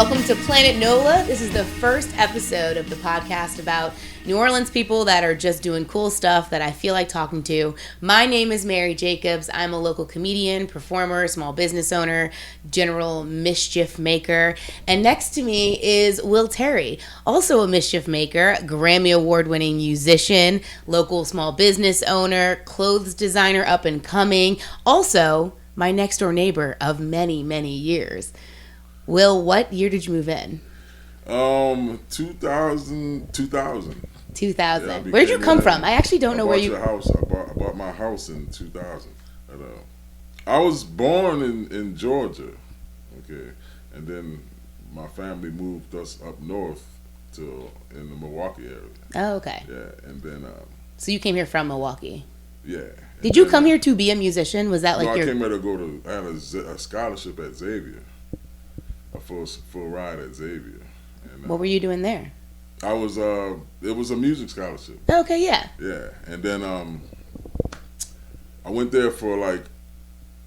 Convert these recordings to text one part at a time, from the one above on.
Welcome to Planet NOLA. This is the first episode of the podcast about New Orleans people that are just doing cool stuff that I feel like talking to. My name is Mary Jacobs. I'm a local comedian, performer, small business owner, general mischief maker. And next to me is Will Terry, also a mischief maker, Grammy award-winning musician, local small business owner, clothes designer up and coming, also my next door neighbor of many, many years. Will, what year did you move in? 2000. 2000. Yeah, Where'd you come from? I actually don't know where you... I bought my house in 2000. And, I was born in Georgia, okay, and then my family moved us up north in the Milwaukee area. Oh, okay. Yeah, and then... so you came here from Milwaukee? Yeah. Did you come here to be a musician? Was that like I came here to I had a scholarship at Xavier. A full ride at Xavier. And, what were you doing there? I was it was a music scholarship. Okay, yeah. Yeah, and then I went there for like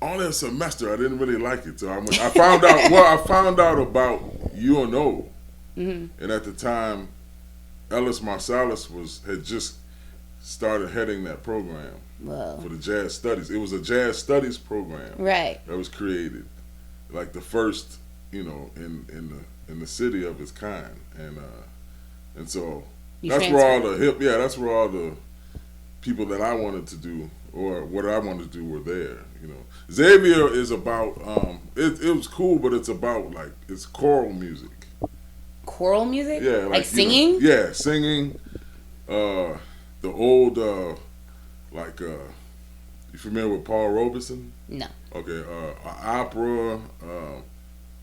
only a semester. I didn't really like it, so I found out. Well, I found out about UNO, and at the time, Ellis Marsalis had just started heading that program. Whoa. For the jazz studies. It was a jazz studies program, right? That was created, like the first, in the city of its kind, and so that's where all the people that I wanted to do or what I wanted to do were there. Xavier is about it was cool, but it's about like it's choral music. Choral music? Yeah, like singing. Singing. The old you familiar with Paul Robeson? No. Okay, opera.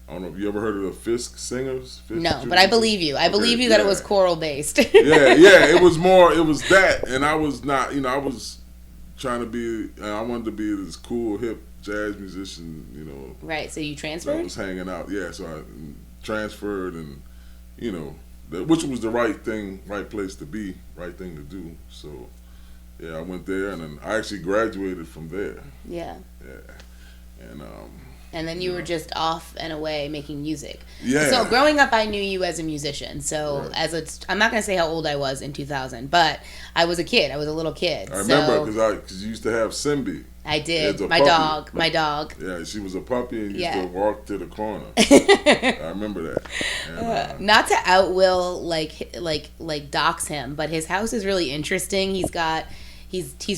I don't know if you ever heard of the Fisk Singers. No, but I believe you. I believe you that it was choral based. yeah, it was that, and I was not. I was trying to be. I wanted to be this cool hip jazz musician. Right. So you transferred. I was hanging out. Yeah. So I transferred, and which was the right place to be, right thing to do. So. Yeah, I went there, and then I actually graduated from there. Yeah. Yeah, and then you were just off and away making music. Yeah. So growing up, I knew you as a musician. So right. I'm not gonna say how old I was in 2000, but I was a kid. I was a little kid. I remember because you used to have Simbi. I did. My dog. Yeah, she was a puppy and used to walk to the corner. I remember that. And, not to out Will like dox him, but his house is really interesting. He's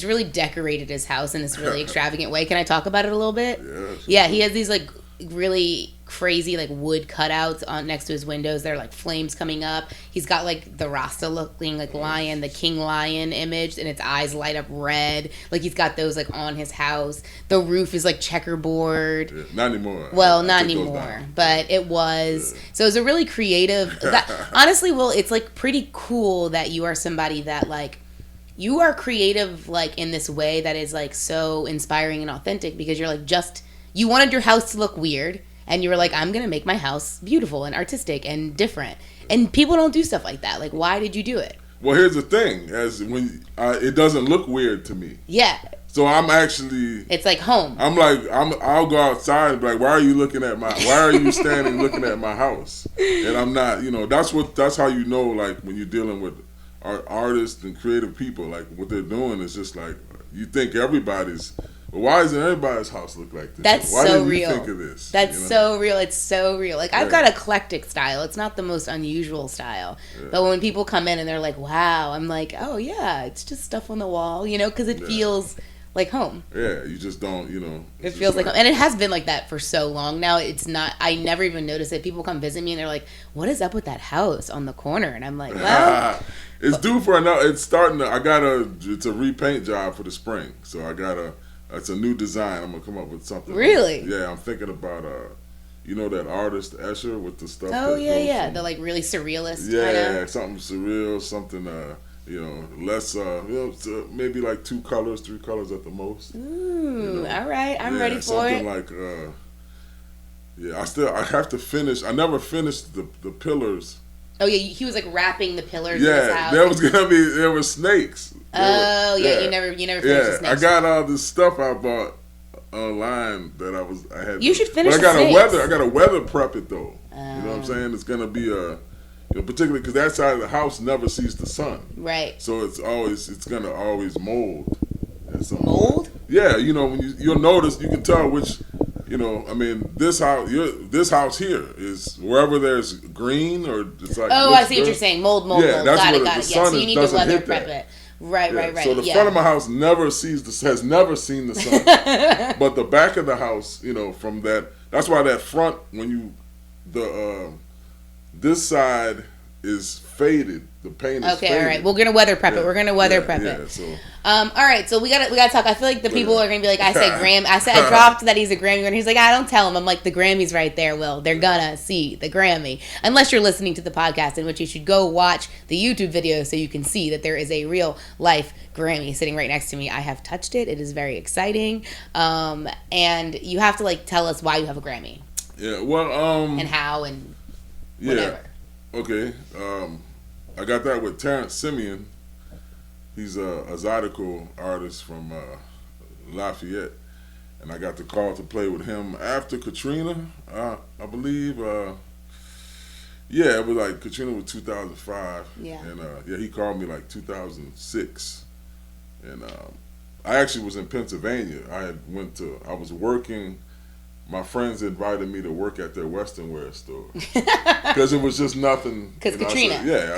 really decorated his house in this really extravagant way. Can I talk about it a little bit? Yeah. Sure. Yeah, he has these like really crazy like wood cutouts on next to his windows. They're like flames coming up. He's got like the Rasta looking like lion, the king lion image, and its eyes light up red. Like he's got those like on his house. The roof is like checkerboard. Yeah, not anymore. Well, not anymore, but it was. Yeah. So it was a really creative. Honestly, Will, it's like pretty cool that you are somebody that like. You are creative, like, in this way that is, like, so inspiring and authentic because you're, like, you wanted your house to look weird, and you were like, I'm going to make my house beautiful and artistic and different. And people don't do stuff like that. Like, why did you do it? Well, here's the thing. It doesn't look weird to me. Yeah. So I'm actually... It's like home. I'll go outside and be like, why are you standing looking at my house? And I'm not, that's how you know, like, when you're dealing with artists and creative people, like what they're doing is just like you think everybody's. Well, why doesn't everybody's house look like this? That's why so didn't real. You think of this? That's so real. It's so real. Like I've got eclectic style. It's not the most unusual style, but when people come in and they're like, "Wow," I'm like, "Oh yeah, it's just stuff on the wall," because it feels like home. Yeah, you just don't, It feels like home. And it has been like that for so long now. It's not, I never even notice it. People come visit me and they're like, what is up with that house on the corner? And I'm like, well. It's due for it's a repaint job for the spring. So it's a new design. I'm going to come up with something. Really? Yeah, I'm thinking about, that artist Escher with the stuff. Oh, yeah. The like really surrealist kind of. Something surreal, something, less, maybe like 2 colors, 3 colors at the most. Ooh, all right. I'm ready for it. Something like, I have to finish. I never finished the pillars. Oh, yeah, he was like wrapping the pillars in his house. There were snakes. You never finished the snakes. I got all this stuff I bought online that I had. You should finish but I got a weather prep it though. You know what I'm saying? It's gonna be particularly because that side of the house never sees the sun. Right. So it's gonna always mold. Mold? Yeah, when you'll notice, you can tell which. This house here is wherever there's green or it's like. Oh, I see what you're saying. Mold. Yeah, that's got where it. the Yeah, sun so you need to weather prep that. it. Right. So the front of my house has never seen the sun, but the back of the house, from that's why that front this side is faded. The paint is faded. Okay, all right. We're gonna weather prep it. We're gonna weather prep it. So. All right. So we gotta talk. I feel like the people are gonna be like, I dropped that he's a Grammy winner. He's like, I don't tell him. I'm like, the Grammy's right there. Will they're gonna see the Grammy unless you're listening to the podcast, in which you should go watch the YouTube video so you can see that there is a real life Grammy sitting right next to me. I have touched it. It is very exciting. And you have to tell us why you have a Grammy. Yeah. Well. And how and whatever. Yeah. Okay. I got that with Terrence Simeon. He's a zydeco artist from Lafayette, and I got the call to play with him after Katrina. I believe. It was Katrina was 2005. Yeah. And he called me 2006, and I actually was in Pennsylvania. I was working. My friends invited me to work at their Western wear store because it was just nothing. Because Katrina. Yeah.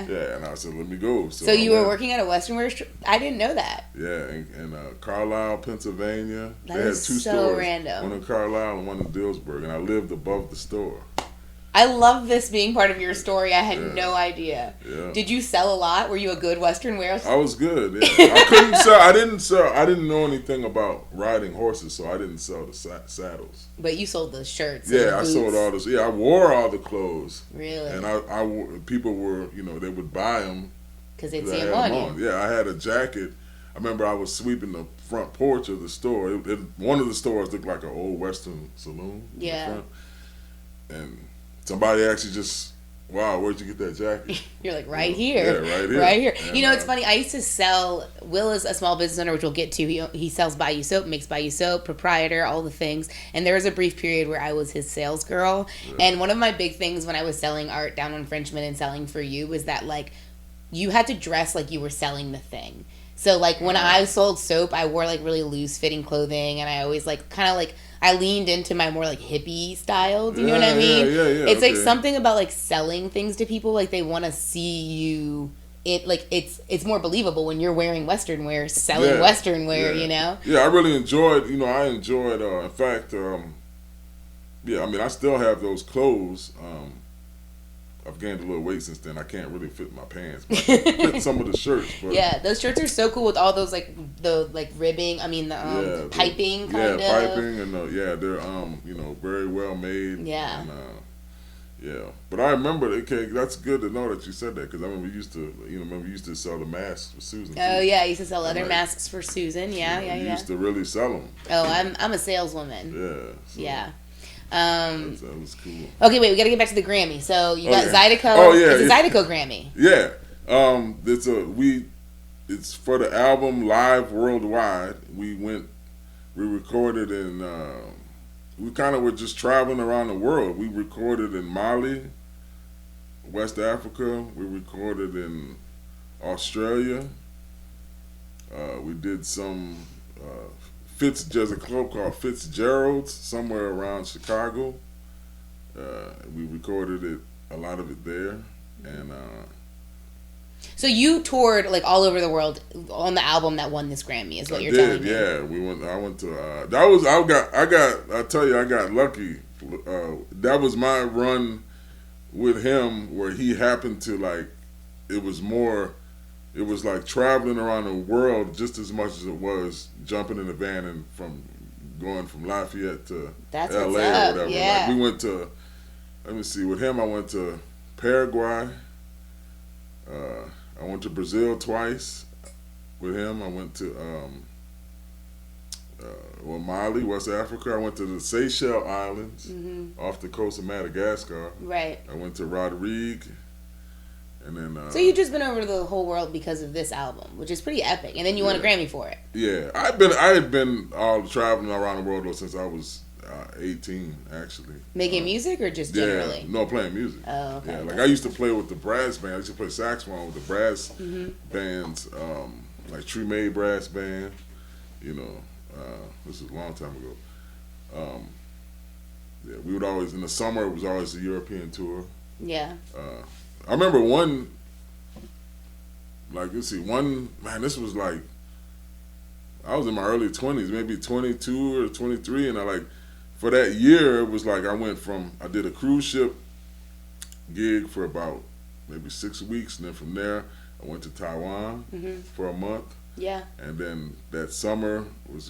Yeah, and I said, let me go. So you were working at a Western wear store? I didn't know that. Yeah, in Carlisle, Pennsylvania. That they had is two so stores, random. one in Carlisle and one in Dillsburg, and I lived above the store. I love this being part of your story. I had no idea. Yeah. Did you sell a lot? Were you a good Western wear? I was good. Yeah. I couldn't sell. I didn't know anything about riding horses, so I didn't sell the saddles. But you sold the shirts. Yeah, I sold all this. Yeah, I wore all the clothes. Really? And I wore, people were, they would buy them because they'd see them on you. Yeah, I had a jacket. I remember I was sweeping the front porch of the store. One of the stores looked like an old Western saloon. Yeah. And somebody actually just, wow, where'd you get that jacket? You're like, right here. Yeah, right here. Right here. And, it's funny. I used to sell, Will is a small business owner, which we'll get to. He sells Bayou soap, makes Bayou soap, proprietor, all the things. And there was a brief period where I was his sales girl. Yeah. And one of my big things when I was selling art down on Frenchman and selling for you was that, you had to dress like you were selling the thing. So, when I sold soap, I wore, really loose-fitting clothing. And I always, I leaned into my more hippie style. Do you know what I mean? Yeah. It's something about selling things to people. They want to see you. It's more believable when you're wearing Western wear, selling Western wear. Yeah, I really enjoyed. In fact, I still have those clothes. I've gained a little weight since then. I can't really fit my pants, but I can fit some of the shirts. But yeah, those shirts are so cool with all those the ribbing. I mean the piping kind of. Yeah, piping and they're very well made. Yeah. And, but I remember. Okay, that's good to know that you said that because I remember we used to sell the masks for Susan. Oh yeah, I used to sell leather masks for Susan. Yeah. You used to really sell them. Oh, I'm a saleswoman. Yeah. So. Yeah. That was cool. Okay, wait, we got to get back to the Grammy. So you got Zydeco. Oh yeah, it's a Zydeco Grammy. Yeah, it's for the album Live Worldwide. We recorded in. We kind of were just traveling around the world. We recorded in Mali, West Africa. We recorded in Australia. We did some. There's a club called Fitzgerald's somewhere around Chicago. We recorded a lot of it there, and so you toured all over the world on the album that won this Grammy, is what you're telling me. Yeah, we went. I went to. I tell you, I got lucky. That was my run with him, where he happened to It was more. It was traveling around the world just as much as it was jumping in the van and going from Lafayette to That's LA or whatever. Yeah. We went to, let me see, with him I went to Paraguay. I went to Brazil twice with him. I went to Mali, West Africa. I went to the Seychelles Islands off the coast of Madagascar. Right. I went to Rodrigue. And then, so you've just been over the whole world because of this album, which is pretty epic, and then you won a Grammy for it. Yeah, I had been all traveling around the world since I was 18 actually. Making music or just generally? Yeah, no, playing music. Oh, okay. Yeah, like I used to play with the brass band. I used to play saxophone with the brass bands, like Tree Made Brass Band. You know, this was a long time ago. Yeah, we would always, in the summer, it was always a European tour. Yeah. I remember one, like, let's see, man, this was like, I was in my early 20s, maybe 22 or 23, and for that year, it was like I did a cruise ship gig for about maybe 6 weeks, and then from there, I went to Taiwan for a month. Yeah. And then that summer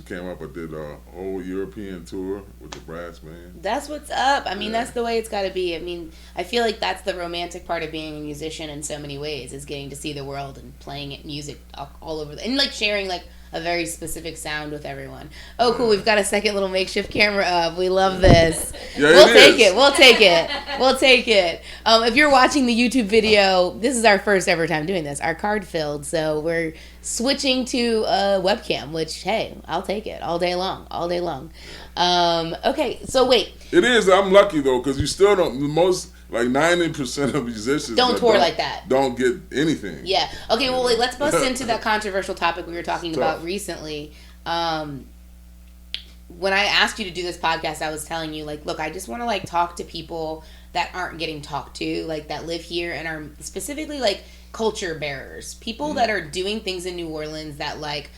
came up, I did a whole European tour with the brass band. That's what's up. I mean, that's the way it's got to be. I mean, I feel like that's the romantic part of being a musician in so many ways, is getting to see the world and playing music all over, and like sharing like a very specific sound with everyone. Oh, cool. We've got a second little makeshift camera up. We love this. Yeah, We'll take it. We'll take it. We'll take it. If you're watching the YouTube video, this is our first ever time doing this. Our card filled, so we're switching to a webcam, which, hey, I'll take it all day long. All day long. Okay, so wait. It is. I'm lucky, though, because you still don't, most, like 90% of musicians don't tour like that. Don't get anything. Yeah. Okay, well, wait, let's bust into that controversial topic we were talking about recently. When I asked you to do this podcast, I was telling you, like, look, I just want to, like, talk to people that aren't getting talked to, like, that live here and are specifically, like, culture bearers. People that are doing things in New Orleans that, like,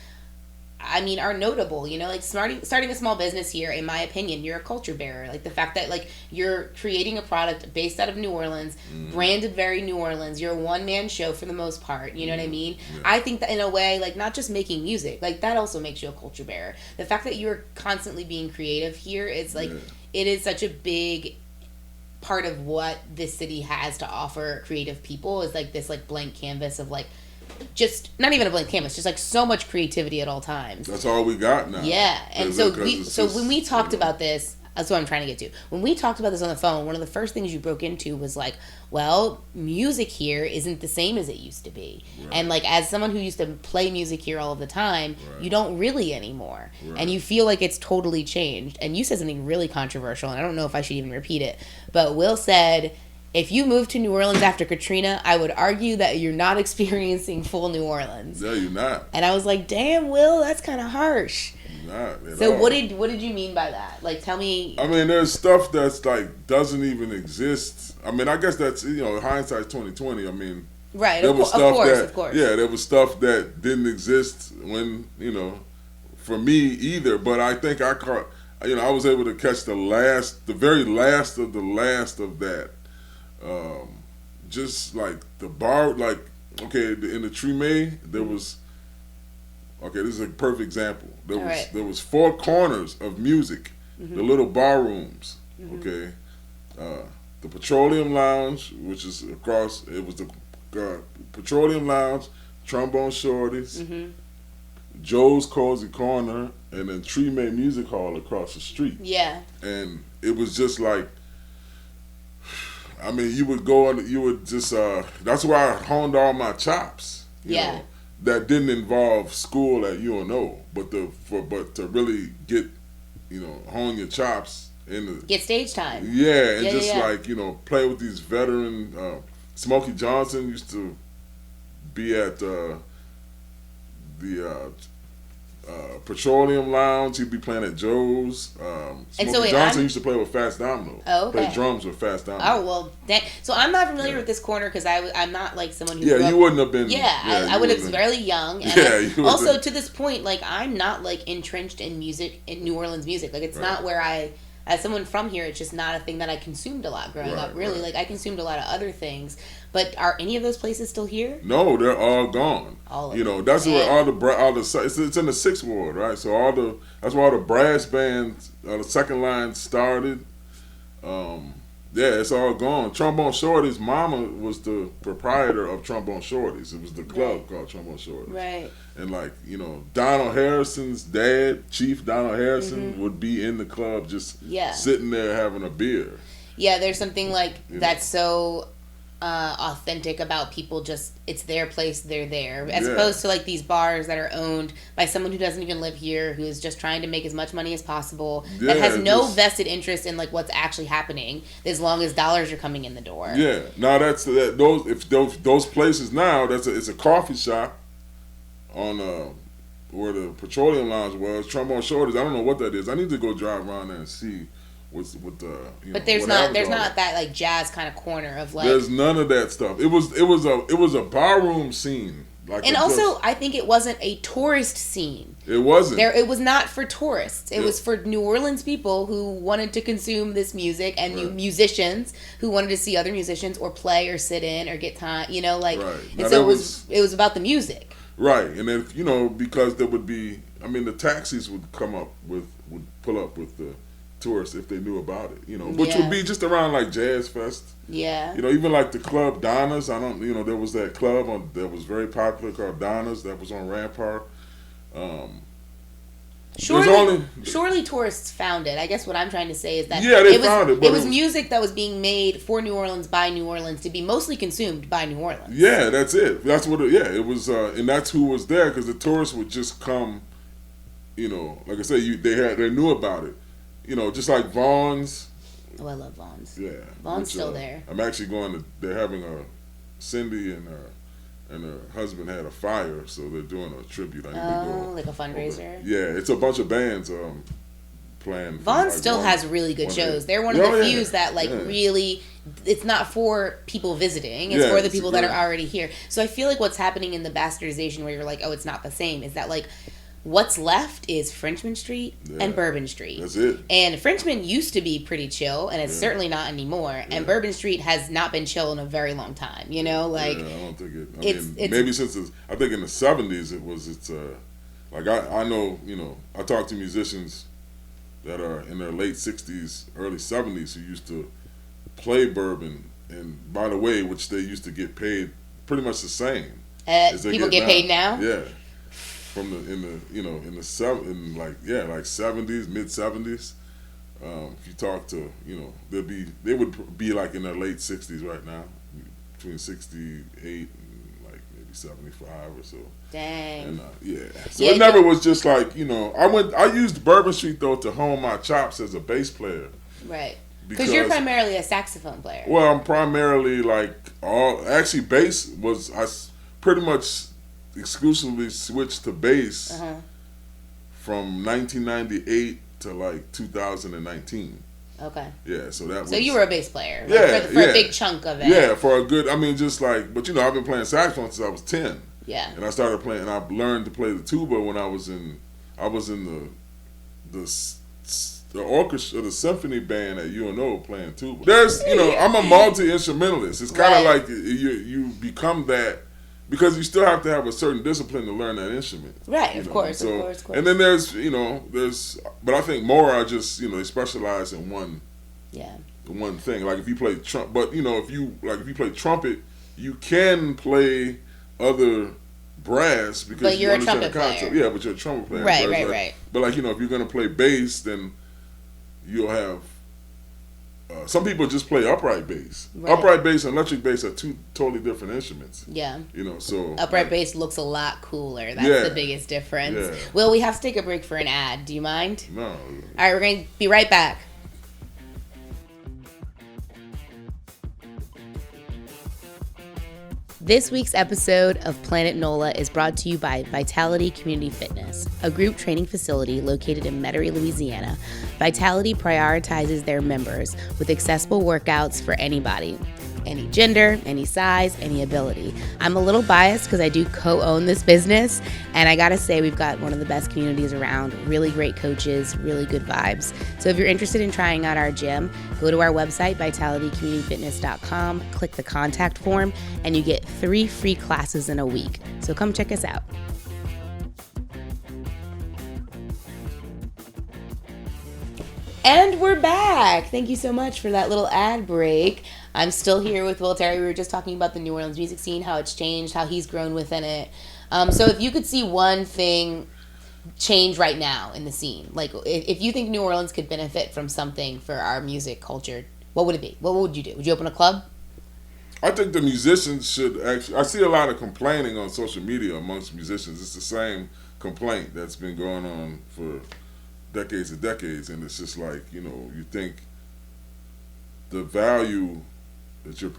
I mean, are notable, you know, like starting a small business here, in my opinion, you're a culture bearer. Like the fact that like you're creating a product based out of New Orleans, branded very New Orleans, you're a one-man show for the most part, you know what I mean? Yeah. I think that in a way, like not just making music, like that also makes you a culture bearer. The fact that you're constantly being creative here is like, it is such a big part of what this city has to offer creative people, is like this like blank canvas of like, just not even a blank canvas, just like so much creativity at all times. That's all we got now. Yeah, and so when we talked about this, that's what I'm trying to get to. When we talked about this on the phone, one of the first things you broke into was like, well, music here isn't the same as it used to be. Right. And like as someone who used to play music here all of the time, you don't really anymore. Right. And you feel like it's totally changed. And you said something really controversial, and I don't know if I should even repeat it, but Will said, if you moved to New Orleans after Katrina, I would argue that you're not experiencing full New Orleans. No, you're not. And I was like, damn, Will, that's kind of harsh. You're not at so all. what did you mean by that? Like, tell me. I mean, there's stuff that's like doesn't even exist. I mean, I guess that's, you know, hindsight's 2020. I mean, right. There was stuff of course. Yeah, there was stuff that didn't exist when, you know, for me either. But I think I caught, you know, I was able to catch the very last of that. Just like the bar, like, okay, in the Tree May, there was, okay, this is a perfect example. There was four corners of music, the little bar rooms, okay? The Petroleum Lounge, which is across, it was the Petroleum Lounge, Trombone Shorties, Joe's Cozy Corner, and then Tree May Music Hall across the street. Yeah. And it was just like, I mean, you would go and you would just, that's where I honed all my chops. You know, that didn't involve school at UNO, but to really get, you know, hone your chops get stage time. Yeah, and like, you know, play with these veteran, Smokey Johnson used to be at the Petroleum Lounge. He'd be playing at Joe's. Smokey Johnson used to play with Fats Domino. Oh, okay. Play drums with Fats Domino. Oh, well, so I'm not familiar with this corner because I'm not like someone who. Yeah, you wouldn't have been. Yeah, I would have been fairly young. And also, to this point, like I'm not like entrenched in music, in New Orleans music. Like it's not where as someone from here, it's just not a thing that I consumed a lot growing up. Really, like I consumed a lot of other things. But are any of those places still here? No, they're all gone. All of them. Know, that's where all the it's in the 6th ward, right? So that's where all the brass bands, the second line started. Yeah, it's all gone. Trombone Shorties' mama was the proprietor of Trombone Shorties. It was the club called Trombone Shorties. Right. And like, you know, Donald Harrison's dad, Chief Donald Harrison, would be in the club just sitting there having a beer. Yeah, there's something like that's so authentic about people. Just it's their place, they're there, as opposed to like these bars that are owned by someone who doesn't even live here, who is just trying to make as much money as possible, that has no vested interest in like what's actually happening, as long as dollars are coming in the door. Yeah, now those places now, it's a coffee shop on where the Petroleum Lounge was, Trombone Shorties. I don't know what that is. I need to go drive around there and see with the. But there's not that like jazz kind of corner of like. There's none of that stuff. It was a barroom scene. And also, I think it wasn't a tourist scene. It wasn't. It was not for tourists. It was for New Orleans people who wanted to consume this music, and musicians who wanted to see other musicians or play or sit in or get time. You know, like. Right. And so it was about the music. Right, and then because there would be, the taxis would pull up with the tourists if they knew about it, which would be just around like Jazz Fest. Yeah. Even like the club Donna's. There was that club that was very popular called Donna's that was on Rampart. Surely tourists found it. I guess what I'm trying to say is that they found it. But it was music that was being made for New Orleans by New Orleans to be mostly consumed by New Orleans. Yeah, that's it. That's what. It was, and that's who was there, because the tourists would just come. Like I said, they knew about it. Just like Vaughn's. Oh, I love Vaughn's. Yeah, Vaughn's still there. I'm actually they're having Cindy and her husband had a fire, so they're doing a tribute. I need to go like a fundraiser. Yeah, it's a bunch of bands playing. Vaughn's still has really good shows. They're one of the few that really. It's not for people visiting. It's for the people that are already here. So I feel like what's happening in the bastardization, where you're like, oh, it's not the same, is that like. What's left is Frenchman Street and Bourbon Street. That's it. And Frenchman used to be pretty chill, and it's certainly not anymore. Yeah. And Bourbon Street has not been chill in a very long time. I don't think it. Maybe since I think in the 70s I know. I talk to musicians that are in their late 60s, early 70s who used to play bourbon, and by the way, which they used to get paid pretty much the same. People get paid now. Yeah. From in the 70s, mid 70s, if you talk to they would be like in their late 60s right now, between 68 and like maybe 75 or so. Dang. And so it never was just like I used Bourbon Street though to hone my chops as a bass player. Right. Because you're primarily a saxophone player. Well, I'm primarily bass was I pretty much. Exclusively switched to bass from 1998 to like 2019. Okay. Yeah, so that was. So you were a bass player. For a big chunk of it. Yeah, for a good. But I've been playing saxophone since I was 10. Yeah. And I started playing, and I learned to play the tuba when I was in the orchestra, the symphony band at UNO playing tuba. There's, I'm a multi-instrumentalist. It's kind of like you become that. Because you still have to have a certain discipline to learn that instrument. Right, of course. And then there's but I think more are just, they specialize in one thing. Like if you play trumpet, but if you play trumpet, you can play other brass because you understand the concept. Player. Yeah, but you're a trumpet player. Right. But if you're going to play bass, then you'll have some people just play upright bass. Right. Upright bass and electric bass are two totally different instruments. Yeah. So upright bass looks a lot cooler. That's the biggest difference. Yeah. Well, we have to take a break for an ad. Do you mind? No. All right, we're going to be right back. This week's episode of Planet NOLA is brought to you by Vitality Community Fitness, a group training facility located in Metairie, Louisiana. Vitality prioritizes their members with accessible workouts for anybody. Any gender, any size, any ability. I'm a little biased because I do co-own this business, and I gotta say we've got one of the best communities around, really great coaches, really good vibes. So if you're interested in trying out our gym, go to our website, vitalitycommunityfitness.com, click the contact form, and you get 3 free classes in a week. So come check us out. And we're back. Thank you so much for that little ad break. I'm still here with Will Terry. We were just talking about the New Orleans music scene, how it's changed, how he's grown within it. So if you could see one thing change right now in the scene, like if you think New Orleans could benefit from something for our music culture, what would it be? What would you do? Would you open a club? I think the musicians should actually. I see a lot of complaining on social media amongst musicians. It's the same complaint that's been going on for decades and decades, and it's just like, you know, you think the value that you're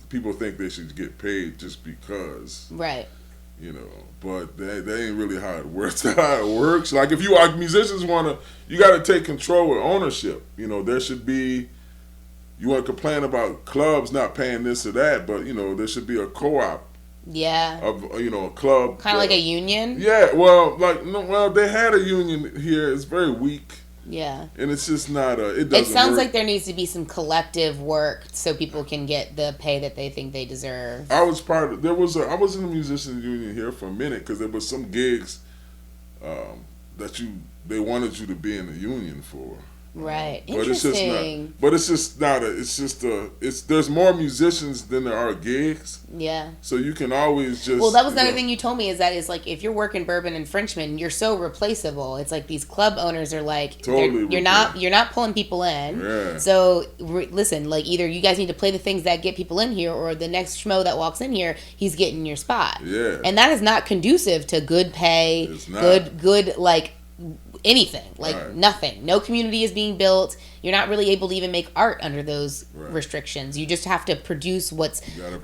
people think they should get paid just because, right? You know, but that ain't really how it works. That's how it works. Like, if you like musicians you got to take control or ownership. You know, there should be. You want to complain about clubs not paying this or that, but, you know, there should be a co-op. Yeah. Of, you know, a club. Kind of like a union. Yeah. Well, they had a union here. It's very weak. Yeah. And it's just not it doesn't It sounds work. like there needs to be some collective work so people can get the pay that they think they deserve. I was I was in the musicians union here for a minute because there was some gigs that they wanted you to be in the union for. Right. Interesting. It's just not. There's more musicians than there are gigs. Yeah. So you can always just. Well, that was another thing you told me is that like if you're working bourbon and Frenchman, you're so replaceable. It's like these club owners are like, totally you're not pulling people in. Yeah. So listen, like either you guys need to play the things that get people in here, or the next schmo that walks in here, he's getting your spot. Yeah. And that is not conducive to good pay. It's not. Good like. Anything like right. Nothing. No community is being built. You're not really able to even make art under those restrictions. You just have to produce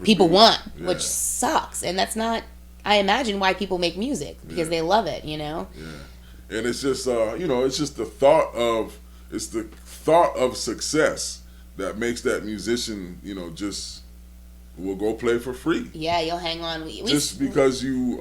people want, which sucks. And that's not, I imagine, why people make music, because they love it, you know. Yeah, and it's just it's just the thought of success that makes that musician, just will go play for free. Yeah, you'll hang on. Just because you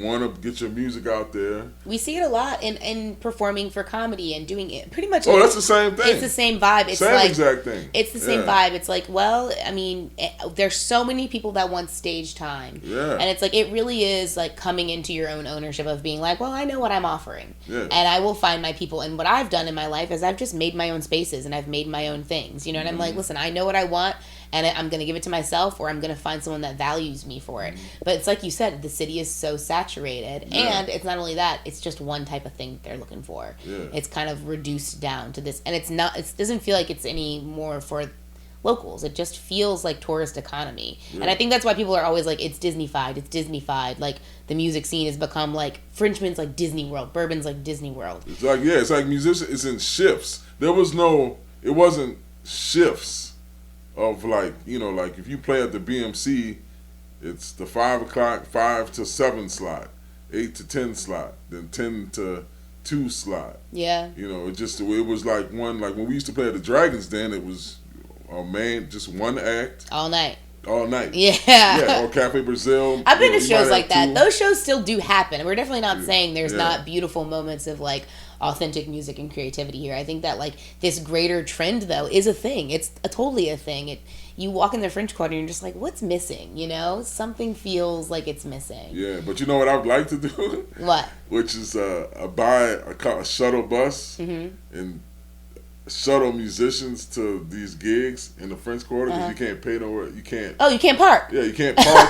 want to get your music out there. We see it a lot in performing for comedy and doing it pretty much. Oh, that's the same thing. It's the same vibe. It's same like, exact thing. It's the same vibe. It's like, well, I mean, there's so many people that want stage time. Yeah. And it's like, it really is like coming into your own ownership of being like, well, I know what I'm offering. Yeah. And I will find my people. And what I've done in my life is I've just made my own spaces and I've made my own things. You know, and I'm like, listen, I know what I want. And I'm going to give it to myself, or I'm going to find someone that values me for it. But it's like you said, the city is so saturated. Yeah. And it's not only that, it's just one type of thing that they're looking for. Yeah. It's kind of reduced down to this. And it doesn't feel like it's any more for locals. It just feels like tourist economy. Yeah. And I think that's why people are always like, it's Disney-fied. It's Disney-fied. Like, the music scene has become like, Frenchman's like Disney World. Bourbon's like Disney World. It's like musicians, it's in shifts. It wasn't shifts. Of like if you play at the BMC, it's the 5 to 7 slot, 8 to 10 slot, then 10 to 2 slot. Yeah. It was like when we used to play at the Dragon's Den, it was just one act. All night. Yeah. Yeah, or Cafe Brazil. I've been to shows like that. Those shows still do happen. We're definitely not saying there's not beautiful moments of like authentic music and creativity here. I think that like this greater trend though is a thing. It's totally a thing. You walk in the French Quarter and you're just like, what's missing? Something feels like it's missing. Yeah, but you know what I would like to do? What? Which is buy a shuttle bus and shuttle musicians to these gigs in the French Quarter because you can't pay nowhere. You can't. Oh, you can't park. Yeah, you can't park.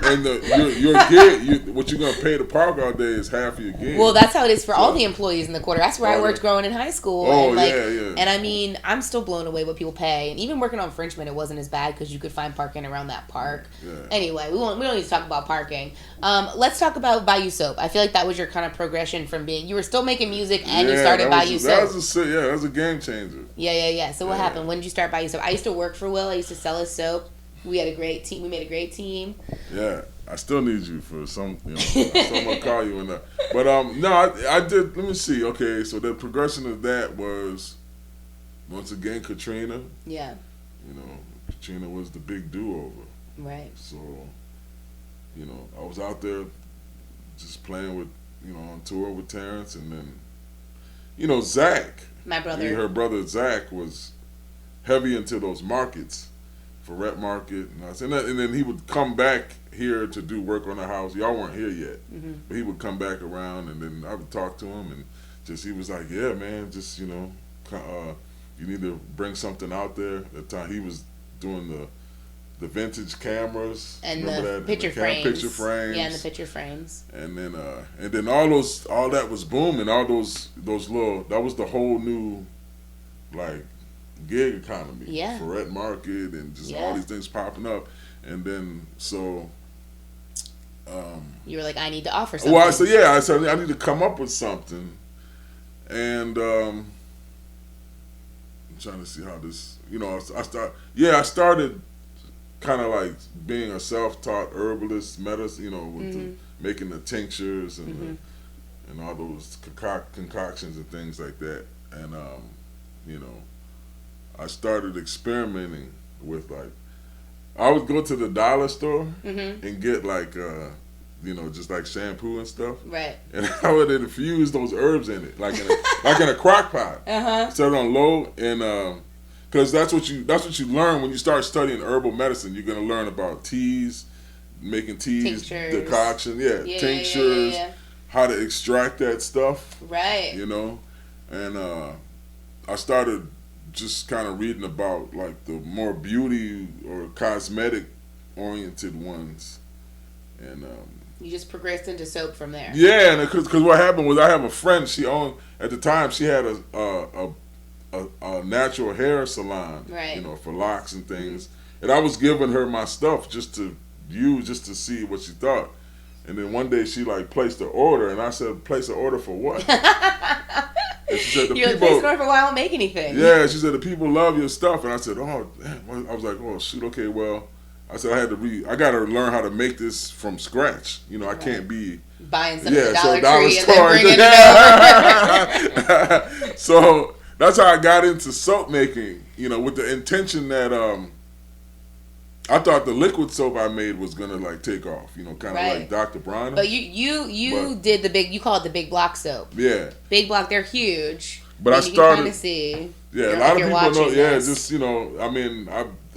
and your gig, what you're gonna pay to park all day is half of your gig. Well, that's how it is for all the employees in the Quarter. That's where I worked growing in high school. Oh, and yeah. And I mean, I'm still blown away what people pay. And even working on Frenchman, it wasn't as bad because you could find parking around that park. Yeah. Anyway, we don't need to talk about parking. Let's talk about Bayou Soap. I feel like that was your kind of progression from being, you were still making music and you started Bayou Soap. That was a game changer. Yeah. So what happened? When did you start Bayou Soap? I used to work for Will. I used to sell his soap. We had a great team. We made a great team. Yeah, I still need you for some. Someone call you in that. But no, I did. Let me see. Okay, so the progression of that was once again Katrina. Yeah. Katrina was the big do-over. Right. So, I was out there just playing with, on tour with Terrence, and then, Zach. My brother. Her brother Zach was heavy into those markets. For Rep Market, and then he would come back here to do work on the house. Y'all weren't here yet, but he would come back around, and then I would talk to him, and he was like, "Yeah, man, just you need to bring something out there." At the time, he was doing the vintage cameras and the picture frames. Yeah, and the picture frames. And then all that was booming. All those little, that was the whole new, like, gig economy. Yeah. Ferret Market and just all these things popping up. And then, so... you were like, I need to offer something. Well, I said I need to come up with something. And I'm trying to see how this... I started kind of like being a self-taught herbalist, medicine, with making the tinctures and and all those concoctions and things like that. And I started experimenting with, like, I would go to the dollar store and get like just like shampoo and stuff. Right. And I would infuse those herbs in it, like in a crock pot. Set it on low, and because that's what you learn when you start studying herbal medicine. You're gonna learn about teas, making teas, tinctures. decoction, tinctures, how to extract that stuff. Right. And I started just kind of reading about like the more beauty or cosmetic oriented ones, and you just progressed into soap from there. Yeah, and because what happened was I have a friend. She owned at the time. She had a natural hair salon, right? For locks and things. And I was giving her my stuff just to use, just to see what she thought. And then one day she like placed an order, and I said, "Place an order for what?" And she said, "You're placing an order for why I don't make anything." Yeah, she said the people love your stuff, and I said, "Oh, damn." I was like, "Oh shoot, okay, well." I said I got to learn how to make this from scratch. I can't be buying something at the Dollar Tree and then bringing it over. So that's how I got into soap making. With the intention that I thought the liquid soap I made was gonna like take off. Kind of like Dr. Bronner. But you did the big. You call it the big block soap. Yeah. Big block. They're huge. But I started. Kind of see. Yeah, a lot of people know. Yeah, just I mean,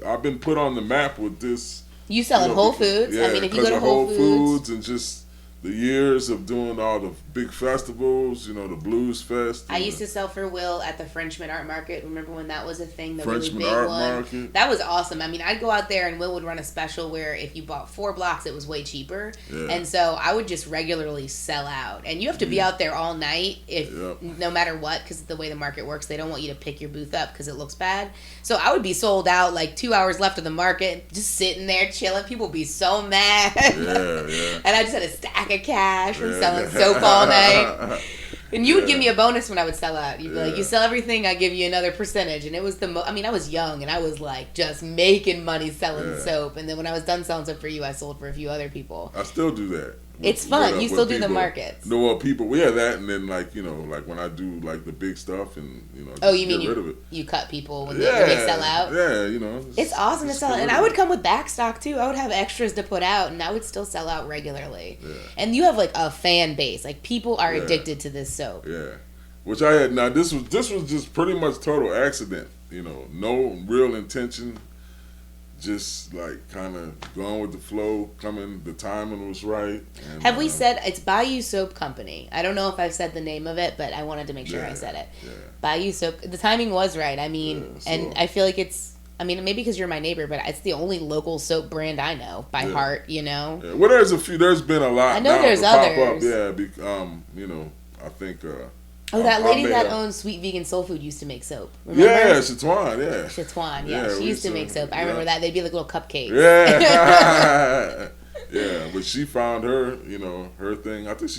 I've been put on the map with this. You sell at Whole Foods. Yeah, I mean, if you go to Whole Foods and just the years of doing all the big festivals, the Blues Fest. I used to sell for Will at the Frenchman Art Market. Remember when that was a thing? The Frenchman really big Art one. Market. That was awesome. I mean, I'd go out there and Will would run a special where if you bought 4 blocks, it was way cheaper. Yeah. And so I would just regularly sell out. And you have to be out there all night no matter what, because the way the market works, they don't want you to pick your booth up because it looks bad. So I would be sold out like 2 hours left of the market, just sitting there chilling. People would be so mad. Yeah. And I just had a stack of cash from selling soap all night. And you would give me a bonus when I would sell out. You'd be like, you sell everything, I give you another percentage. And it was I mean, I was young and I was like just making money selling soap. And then when I was done selling soap for you, I sold for a few other people. I still do that. It's fun. You still do the markets. No, people, that, and then like when I do like the big stuff and you mean get rid of it. You cut people when they sell out? Yeah, it's awesome to sell out. And I would come with back stock too. I would have extras to put out, and I would still sell out regularly. Yeah. And you have like a fan base. Like people are addicted to this soap. Yeah, which I had. Now this was just pretty much total accident. No real intention. Just like kind of going with the flow, the timing was right. And, have we said it's Bayou Soap Company? I don't know if I've said the name of it, but I wanted to make sure I said it. Yeah. Bayou Soap. The timing was right. I mean, and I feel like it's. I mean, maybe because you're my neighbor, but it's the only local soap brand I know by heart. Yeah. Well, there's a few. There's been a lot. I know there's others. Pop up. I think. That lady that owns Sweet Vegan Soul Food used to make soap. Remember? Yeah, Chatouan, yeah. She used to make soap. I remember that. They'd be like little cupcakes. Yeah. Yeah, but she found her, her thing. I think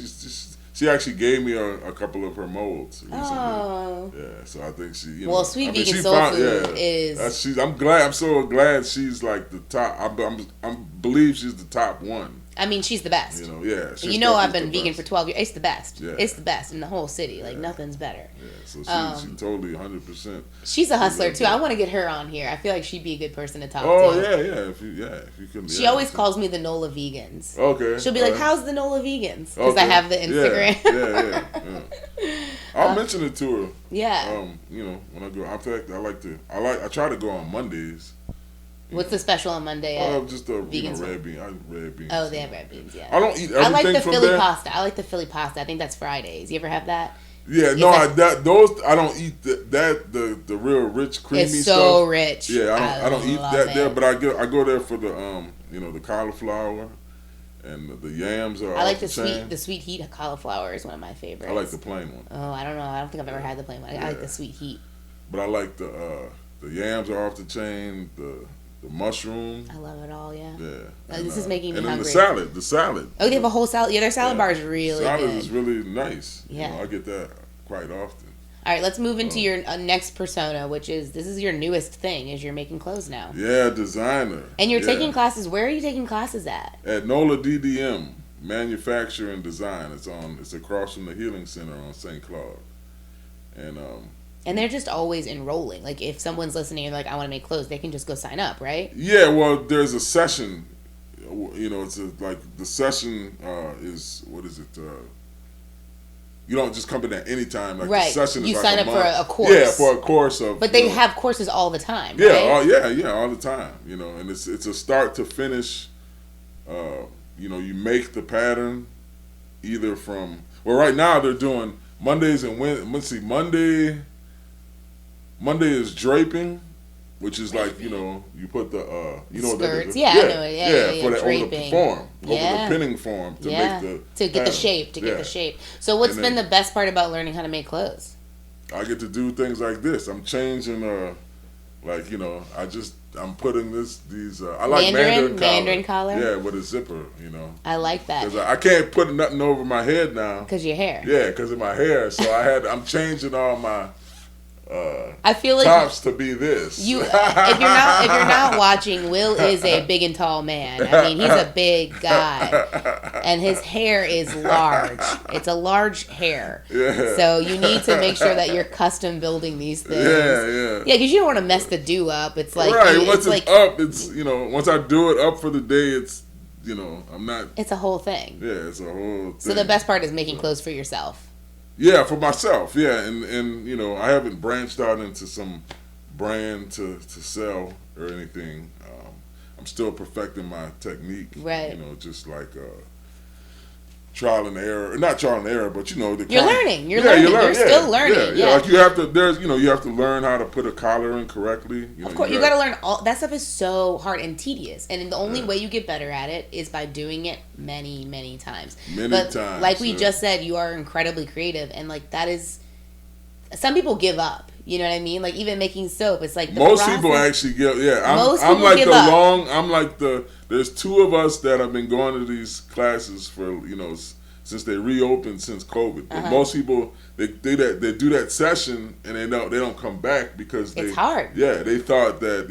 she actually gave me a couple of her molds recently. Oh. Yeah, so I think she, Well, Sweet Vegan Soul Food is... I'm so glad she's like the top. I believe she's the top one. I mean, she's the best. I've been vegan for 12 years. It's the best. Yeah. It's the best in the whole city. Like, nothing's better. Yeah, so she totally 100%. She's a hustler, too. I want to get her on here. I feel like she'd be a good person to talk to. Oh, yeah. If you can. She always calls me the NOLA Vegans. Okay. She'll be like, how's the NOLA Vegans? Because I have the Instagram. Yeah. I'll mention it to her. Yeah. When I go, I try to go on Mondays. What's the special on Monday? Just the red beans. Oh, they have red beans. Yeah. I don't eat everything. I like the Philly there. pasta. I like the Philly pasta. I think that's Fridays. You ever have that? Yeah, no, I don't eat the real rich creamy stuff. It's so rich. Yeah, I don't eat that there, but I go there for the the cauliflower and the yams are. I like the sweet heat cauliflower is one of my favorites. I like the plain one. Oh, I don't know. I don't think I've ever had the plain one. I like the sweet heat. But I like the The yams are off the chain. The mushroom. I love it all. Yeah. Yeah. This is making me hungry. And the salad. Oh, they have a whole salad. Yeah, their salad bar is really salad good. Salad is really nice. Yeah. I get that quite often. All right, let's move into your next persona, which is, this is your newest thing, is you're making clothes now. Yeah, designer. And you're taking classes. Where are you taking classes at? At NOLA DDM, Manufacture and Design. It's across from the Healing Center on St. Claude. And they're just always enrolling. Like, if someone's listening and like, I want to make clothes, they can just go sign up, right? Yeah, well, there's a session. It's like the session is, what is it? You don't just come in at any time. Like, right. The session is you like sign up month. for a course. Yeah, for a course of. But they have courses all the time. Yeah, right? All the time. And it's a start to finish. You make the pattern either from. Well, right now they're doing Mondays and Wednesdays. Let's see, Monday is draping, which is like, you put the, skirts. What that is? Yeah, I know it. Yeah, for the draping. Over the pinning form to make the to get the shape, get the shape. So what's been the best part about learning how to make clothes? I get to do things like this. I'm changing, I'm putting these. I like Mandarin collar. Yeah, with a zipper. I like that. Because I can't put nothing over my head now. Because your hair. Yeah, because of my hair. So I'm changing all my. I feel like tops to be this. If you're not watching, Will is a big and tall man. I mean, he's a big guy, and his hair is large. It's a large hair. Yeah. So you need to make sure that you're custom building these things. Yeah. Yeah, because you don't want to mess the do up. It's like right. Once it's up, it's once I do it up for the day, it's I'm not. It's a whole thing. Yeah, it's a whole thing. So the best part is making clothes for yourself. Yeah, for myself. Yeah, and I haven't branched out into some brand to sell or anything. I'm still perfecting my technique. Right. Just like trial and error. Not trial and error, but you're learning. You're learning. You're still learning. Yeah. Like you have to learn how to put a collar in correctly. Of course, you got to learn all that stuff. Is so hard and tedious, and the only way you get better at it is by doing it many, many times. Like we just said, you are incredibly creative, and like that is. Some people give up. You know what I mean? Like even making soap, it's like most people actually give. Yeah, I'm like There's two of us that have been going to these classes for since they reopened since COVID. But most people they do that session and they don't come back because it's hard. Yeah, they thought that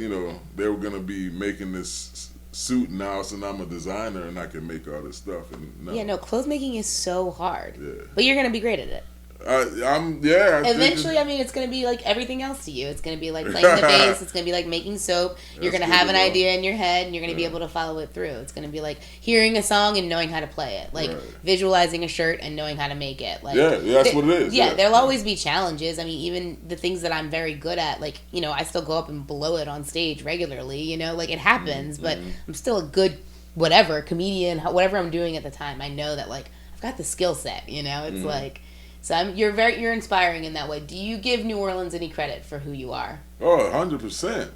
they were gonna be making this suit now, so now I'm a designer and I can make all this stuff. And no, clothes making is so hard. Yeah, but you're gonna be great at it. Eventually, it's going to be like everything else to you. It's going to be like playing the bass. It's going to be like making soap. You're going to have an idea in your head, and you're going to be able to follow it through. It's going to be like hearing a song and knowing how to play it, like visualizing a shirt and knowing how to make it. Like that's what it is. Yeah, there'll always be challenges. I mean, even the things that I'm very good at, like I still go up and blow it on stage regularly. Like it happens, but I'm still a good comedian. Whatever I'm doing at the time, I know that like I've got the skill set. It's like. So you're inspiring in that way. Do you give New Orleans any credit for who you are? Oh, 100%.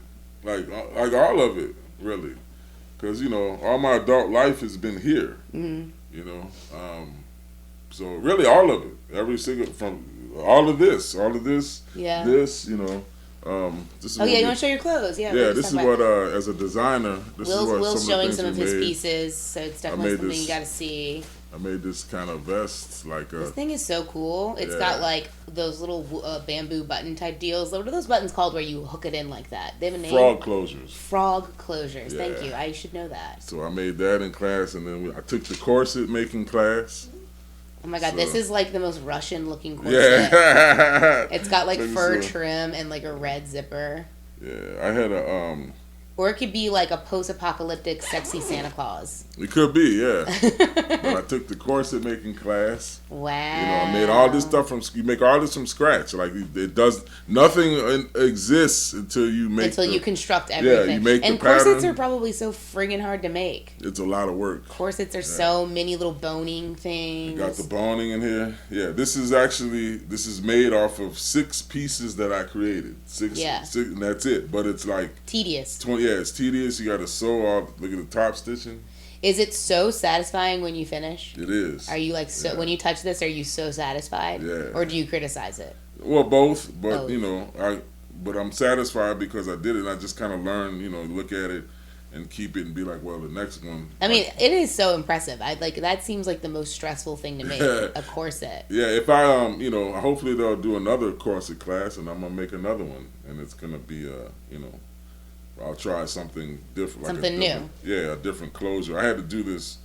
Like all of it, really. Because, all my adult life has been here. Mm-hmm. So really all of it. Every single, from all of this. Yeah. This, this is you want to show your clothes? Yeah. Yeah, this is what, as a designer, Will's showing some of his pieces, so it's definitely something you got to see. I made this kind of vest, this thing is so cool. It's got like those little bamboo button type deals. What are those buttons called where you hook it in like that? They have a name. Frog closures. Frog closures. Yeah. Thank you. I should know that. So I made that in class, and then I took the corset making class. Oh my god, this is like the most Russian looking corset. Yeah. It's got like fur trim and like a red zipper. Yeah, I had a Or it could be like a post-apocalyptic sexy Santa Claus. It could be, yeah. But I took the corset making class. Wow. I made all this stuff you make all this from scratch. Like nothing exists until you make you construct everything. Yeah, you make and the pattern. Corsets are probably so friggin' hard to make. It's a lot of work. Corsets are so many little boning things. You got the boning in here. Yeah, this is made off of 6 pieces that I created. Six, and that's it. But it's like tedious. It's tedious. You got to sew off. Look at the top stitching. Is it so satisfying when you finish? It is. Are you like when you touch this? Are you so satisfied? Yeah. Or do you criticize it? Well, both. But but I'm satisfied because I did it. And I just kind of learned, look at it and keep it and be like, well, the next one. I mean, it is so impressive. That seems like the most stressful thing to make, a corset. Yeah, if I hopefully they'll do another corset class, and I'm gonna make another one, and it's gonna be I'll try something different, something new. Yeah, a different closure. I had to do this.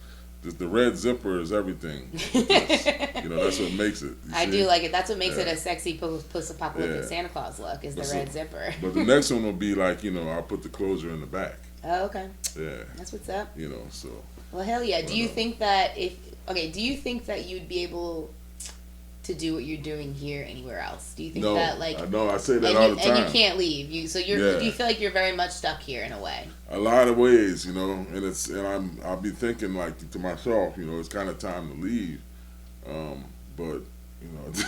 The red zipper is everything. That's what makes it. I do like it. That's what makes it a sexy post-apocalyptic Santa Claus look, is the red zipper. But the next one will be like, I'll put the closure in the back. Oh, okay. Yeah. That's what's up. So. Well, hell yeah. Do you think that do you think that you'd be able to do what you're doing here anywhere else? Do you think that No, I say that all the time. And you can't leave. Do you feel like you're very much stuck here in a way? A lot of ways, and I'll be thinking like to myself, it's kind of time to leave. But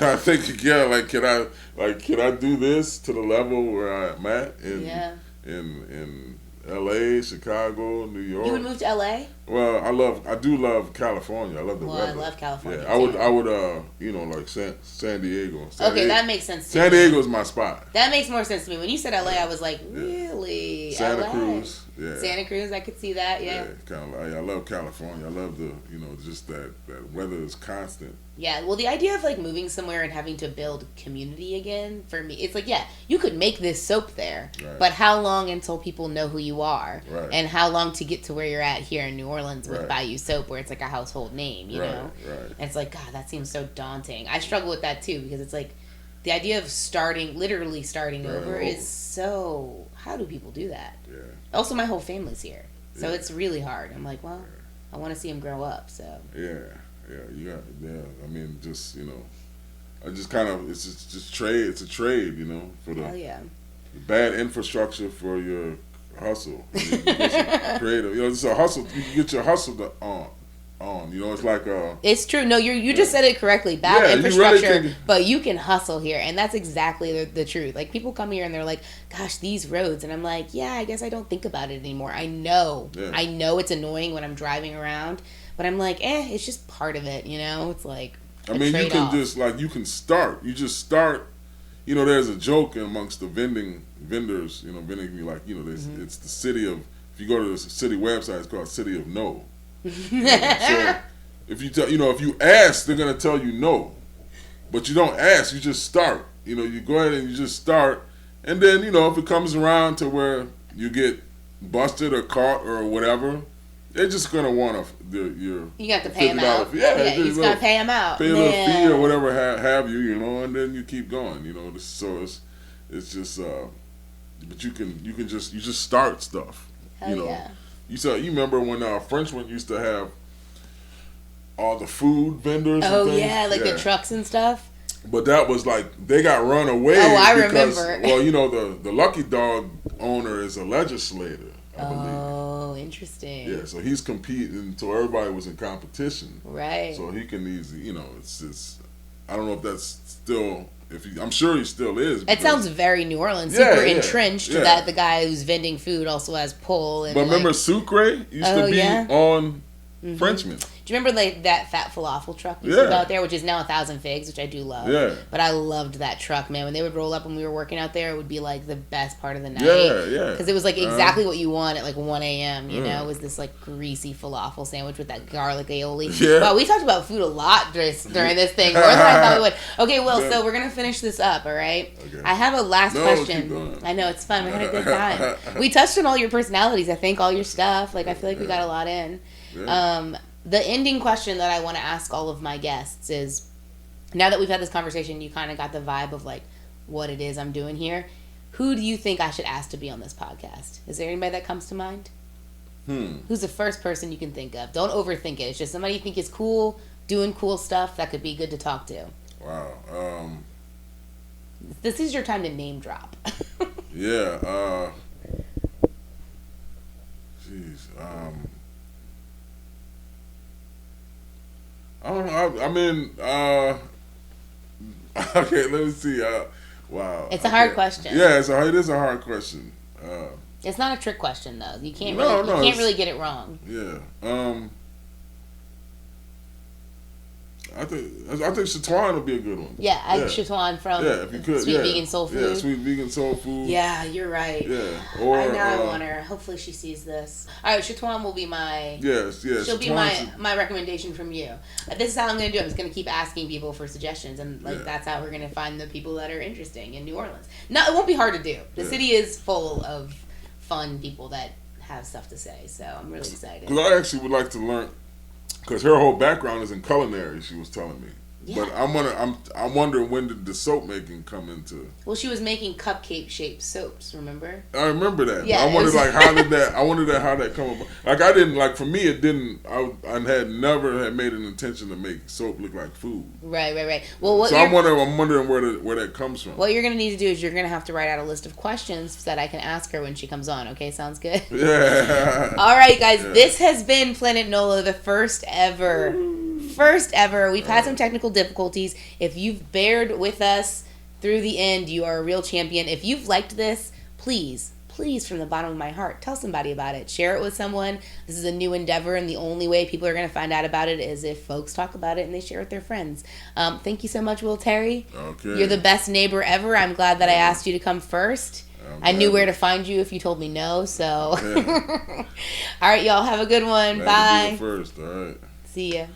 I think can I do this to the level where I'm at in LA, Chicago, New York? You would move to LA? Well, I do love California. I love the weather. I love California. Yeah, I would like San Diego. That makes sense to me. San Diego is my spot. That makes more sense to me. When you said LA, I was like, really? Santa LA? Cruz. Yeah. Santa Cruz, I could see that. Yeah. Kind of. I love California. I love the just that weather is constant. Yeah, well, the idea of moving somewhere and having to build community again, for me, it's you could make this soap there, but how long until people know who you are, and how long to get to where you're at here in New Orleans with Bayou soap, where it's like a household name, you know? Right. And it's like, God, that seems so daunting. I struggle with that too, because it's like the idea of literally starting over is so. How do people do that? Yeah. Also, my whole family's here, so it's really hard. I'm like, well, I want to see them grow up, so. Yeah. I mean, just I just kind of it's just trade. It's a trade, for the bad infrastructure for your hustle. Creative, it's a hustle. You can get your hustle on. It's like It's true. No, you just said it correctly. Bad infrastructure, but you can hustle here, and that's exactly the truth. Like, people come here and they're like, "Gosh, these roads," and I'm like, "Yeah, I guess I don't think about it anymore. I know it's annoying when I'm driving around." But I'm like, it's just part of it, It's like I mean, you can just you can start. You just start. There's a joke amongst the vendors. Vending it's the city of. If you go to the city website, it's called City of No. So if you if you ask, they're gonna tell you no, but you don't ask. You just start. You go ahead and you just start, and then if it comes around to where you get busted or caught or whatever. They're just gonna want you got to pay them out. You just gotta pay them out. Pay a little fee or whatever have you, and then you keep going. So it's just but you just start stuff. Yeah. You remember when Frenchman used to have all the food vendors? Oh yeah, the trucks and stuff. But that was they got run away. Oh, I remember. Well, the Lucky Dog owner is a legislator. I believe. Oh, interesting. Yeah, so he's competing. So everybody was in competition. Right. So he can easily, it's. I don't know if that's still. I'm sure he still is. It sounds very New Orleans, super entrenched. That the guy who's vending food also has pull. And but remember, Sucre used to be on Frenchman. Do you remember that fat falafel truck used to go out there, which is now 1,000 Figs, which I do love. Yeah. But I loved that truck, man. When they would roll up when we were working out there, it would be the best part of the night. Yeah. Because it was exactly what you want at 1 a.m. You know, it was this greasy falafel sandwich with that garlic aioli. Yeah. Wow, we talked about food a lot during this thing. More than I thought we would. Okay, well, so we're gonna finish this up, all right? Okay. I have a last question. Keep going. I know it's fun. We had a good time. We touched on all your personalities. I think all your stuff. I feel like we got a lot in. Yeah. The ending question that I want to ask all of my guests is, now that we've had this conversation, you kind of got the vibe of what it is I'm doing here. Who do you think I should ask to be on this podcast? Is there anybody that comes to mind? Who's the first person you can think of? Don't overthink it. It's just somebody you think is cool, doing cool stuff that could be good to talk to. Wow. This is your time to name drop. Yeah. Jeez. I don't know. I mean, okay. Let me see. Wow. It's a hard question. Yeah, it is a hard question. It's not a trick question though. You can't really get it wrong. Yeah. I think Chatouan would be a good one. Yeah, Chatouan from if you could, Sweet Vegan Soul Food. Yeah, Sweet Vegan Soul Food. Yeah, you're right. Yeah, I want her. Hopefully she sees this. All right, Chatouan will be my... Yes. She'll be my recommendation from you. This is how I'm going to do it. I'm just going to keep asking people for suggestions, and that's how we're going to find the people that are interesting in New Orleans. No, it won't be hard to do. The city is full of fun people that have stuff to say, so I'm really excited. Because I actually would like to learn... Because her whole background is in culinary, she was telling me. Yeah. But I'm wondering, when did the soap making come into? Well, she was making cupcake shaped soaps. Remember? I remember that. Yeah. I wondered how that come about. Like I didn't like. For me, it didn't. I had never made an intention to make soap look like food. Right. Well, I'm wondering where that comes from. What you're gonna need to do is you're gonna have to write out a list of questions that I can ask her when she comes on. Okay, sounds good. Yeah. All right, guys. Yeah. This has been Planet NOLA, the first ever. We've had some technical difficulties. If you've bared with us through the end, you are a real champion. If you've liked this, please, from the bottom of my heart, tell somebody about it. Share it with someone. This is a new endeavor, and the only way people are going to find out about it is if folks talk about it and they share it with their friends. Thank you so much, Will Terry. Okay. You're the best neighbor ever. I'm glad that I asked you to come first. I knew where to find you if you told me no, so. Yeah. All right, y'all. Have a good one. Bye. First, all right. See ya.